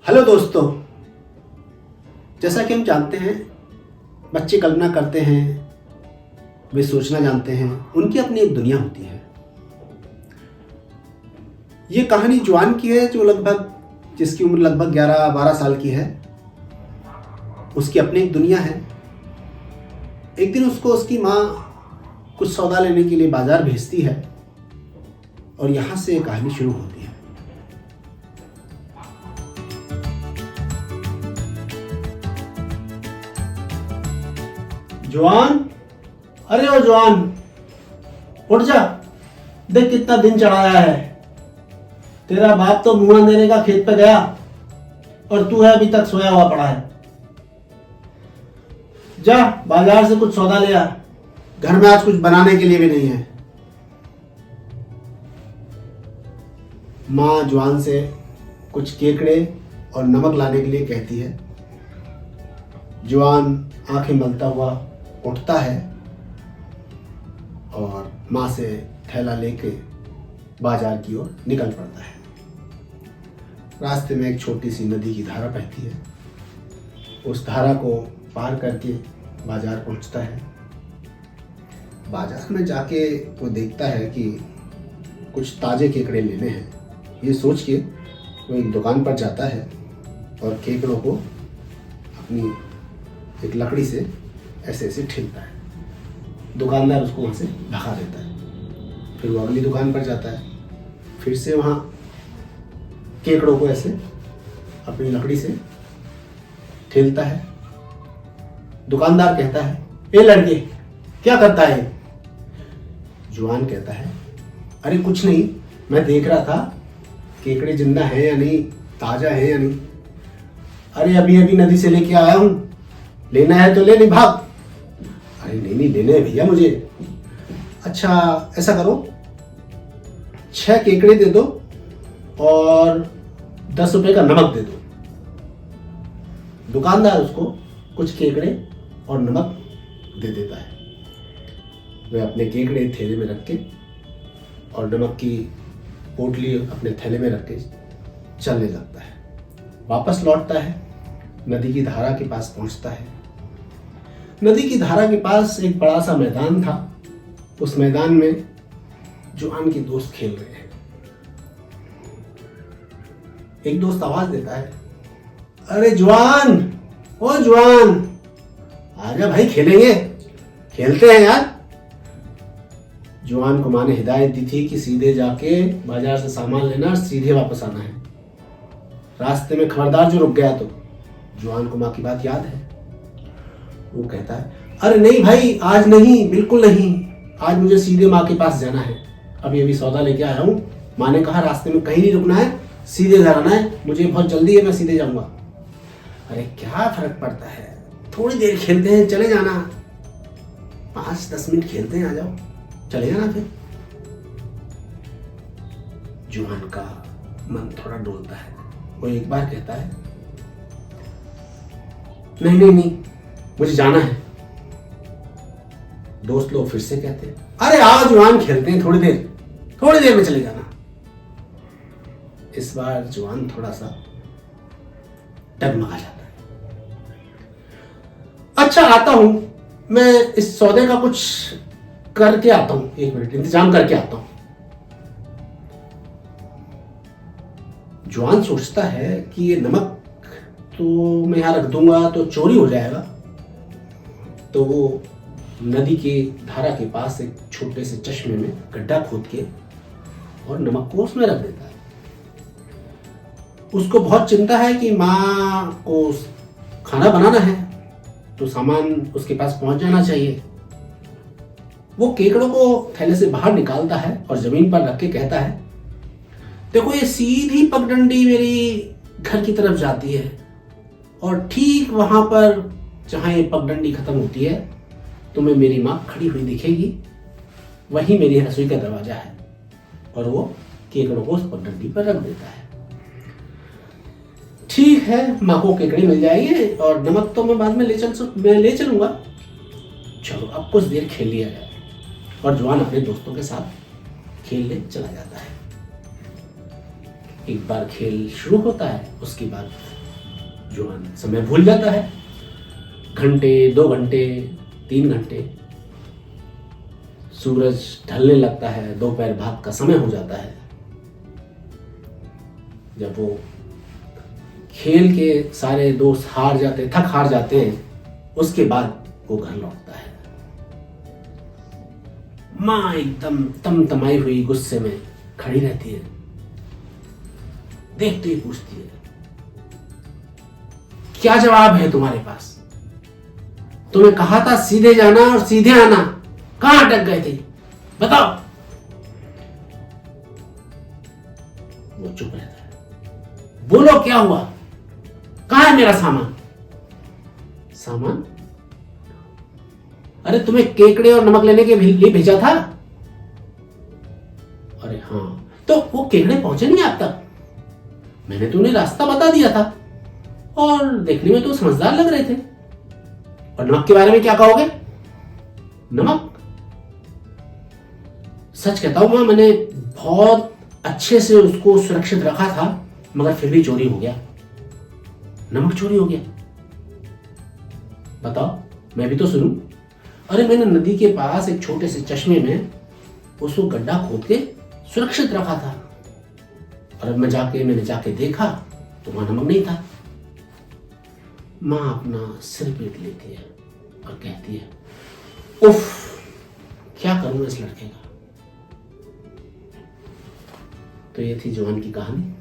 Hello दोस्तों, जैसा कि हम जानते हैं बच्चे कल्पना करते हैं, वे सोचना जानते हैं, उनकी अपनी एक दुनिया होती है। ये कहानी जवान की है जिसकी उम्र लगभग 11-12 साल की है। उसकी अपनी एक दुनिया है। एक दिन उसको उसकी माँ कुछ सौदा लेने के लिए बाजार भेजती है और यहाँ से ये कहानी शुरू होती है। जवान, अरे ओ जवान, उठ जा। देख कितना दिन चढ़ाया है। तेरा बाप तो मुंह देने का खेत पे गया और तू है अभी तक सोया हुआ पड़ा है। जा बाजार से कुछ सौदा ले आ, घर में आज कुछ बनाने के लिए भी नहीं है। माँ जवान से कुछ केकड़े और नमक लाने के लिए कहती है। जवान आंखें मलता हुआ उठता है और माँ से थैला लेके बाजार की ओर निकल पड़ता है। रास्ते में एक छोटी सी नदी की धारा बहती है। उस धारा को पार करके बाजार पहुंचता है। बाजार में जाके वो देखता है कि कुछ ताजे केकड़े लेने हैं। ये सोच के वो एक दुकान पर जाता है और केकड़ों को अपनी एक लकड़ी से ऐसे ऐसे ठेलता है। दुकानदार उसको वहाँ से भगा देता है। फिर वो अगली दुकान पर जाता है, फिर से वहाँ केकड़ों को ऐसे अपनी लकड़ी से ठेलता है। दुकानदार कहता है, ए लड़के, क्या करता है? जवान कहता है, अरे कुछ नहीं, मैं देख रहा था केकड़े जिंदा है या नहीं, ताजा है या नहीं। अरे अभी अभी नदी से लेके आया हूँ, लेना है तो ले, नहीं भाग। अरे नहीं लेने हैं भैया मुझे। अच्छा ऐसा करो, 6 केकड़े दे दो और 10 रुपए का नमक दे दो। दुकानदार उसको कुछ केकड़े और नमक दे देता है। वह अपने केकड़े थैले में रख के और नमक की पोटली अपने थैले में रख के चलने लगता है। वापस लौटता है, नदी की धारा के पास पहुंचता है। नदी की धारा के पास एक बड़ा सा मैदान था। उस मैदान में जवान के दोस्त खेल रहे हैं। एक दोस्त आवाज देता है, अरे जवान, ओ जवान, आजा भाई, खेलेंगे, खेलते हैं यार। जवान को माँ ने हिदायत दी थी कि सीधे जाके बाजार से सामान लेना और सीधे वापस आना है। रास्ते में खबरदार जो रुक गया तो। जवान को माँ की बात याद है। वो कहता है, अरे नहीं भाई, आज नहीं, बिल्कुल नहीं, आज मुझे सीधे माँ के पास जाना है। अभी अभी सौदा लेके आया हूँ। माँ ने कहा रास्ते में कहीं नहीं रुकना है, सीधे घर आना है। मुझे बहुत जल्दी है, मैं सीधे जाऊंगा। अरे क्या फर्क पड़ता है, थोड़ी देर खेलते हैं, चले जाना। 5-10 मिनट खेलते हैं, आ जाओ, चले जाना। फिर जवान का मन थोड़ा डोलता है। वो एक बार कहता है, नहीं नहीं नहीं, मुझे जाना है। दोस्त लोग फिर से कहते हैं, अरे आओ जवान, खेलते हैं, थोड़ी देर में चले जाना। इस बार जवान थोड़ा सा डगमगा जाता है। अच्छा आता हूं, मैं इस सौदे का कुछ करके आता हूं, 1 मिनट इंतजाम करके आता हूं। जवान सोचता है कि ये नमक तो मैं यहां रख दूंगा तो चोरी हो जाएगा। तो वो नदी के धारा के पास एक छोटे से चश्मे में गड्ढा खोद के और नमक को उसमें रख देता है। उसको बहुत चिंता है कि माँ को खाना बनाना है तो सामान उसके पास पहुंच जाना चाहिए। वो केकड़ों को थैले से बाहर निकालता है और जमीन पर रख के कहता है, देखो ये सीधी पगडंडी मेरी घर की तरफ जाती है और ठीक वहां पर जहां ये पगडंडी खत्म होती है तुम्हें मेरी माँ खड़ी हुई दिखेगी। वही मेरी रसोई का दरवाजा है। और वो केकड़ों को उस पगडंडी पर रख देता है। ठीक है, माँ को केकड़े मिल जाएंगे और नमक तो मैं बाद में ले चलूंगा। चलो अब कुछ देर खेल लिया जाए। और जवान अपने दोस्तों के साथ खेलने चला जाता है। एक बार खेल शुरू होता है, उसके बाद जवान समय भूल जाता है। घंटे, 2 घंटे, 3 घंटे, सूरज ढलने लगता है, दोपहर भात का समय हो जाता है। जब वो खेल के सारे दोस्त हार जाते हैं, उसके बाद वो घर लौटता है। माँ एकदम तमतमाई हुई गुस्से में खड़ी रहती है, देखते ही पूछती है, क्या जवाब है तुम्हारे पास? तुम्हें कहा था सीधे जाना और सीधे आना, कहां अटक गए थे? बताओ। वो चुप रहता है। बोलो क्या हुआ? कहां है मेरा सामान? सामान? अरे तुम्हें केकड़े और नमक लेने के लिए भेजा था। अरे हाँ, तो वो केकड़े पहुंचे नहीं आप तक? मैंने तुम्हें रास्ता बता दिया था और देखने में तो समझदार लग रहे थे। और नमक के बारे में क्या कहोगे? नमक? सच कहता हूं मां, मैंने बहुत अच्छे से उसको सुरक्षित रखा था, मगर फिर भी चोरी हो गया। नमक चोरी हो गया? बताओ, मैं भी तो सुनूं। अरे मैंने नदी के पास एक छोटे से चश्मे में उसको गड्ढा खोद के सुरक्षित रखा था, और अब मैंने जाके देखा तो वहां नमक नहीं था। मां अपना सिर पीट लेती है और कहती है, उफ, क्या करूं इस लड़के का। तो ये थी जवान की कहानी।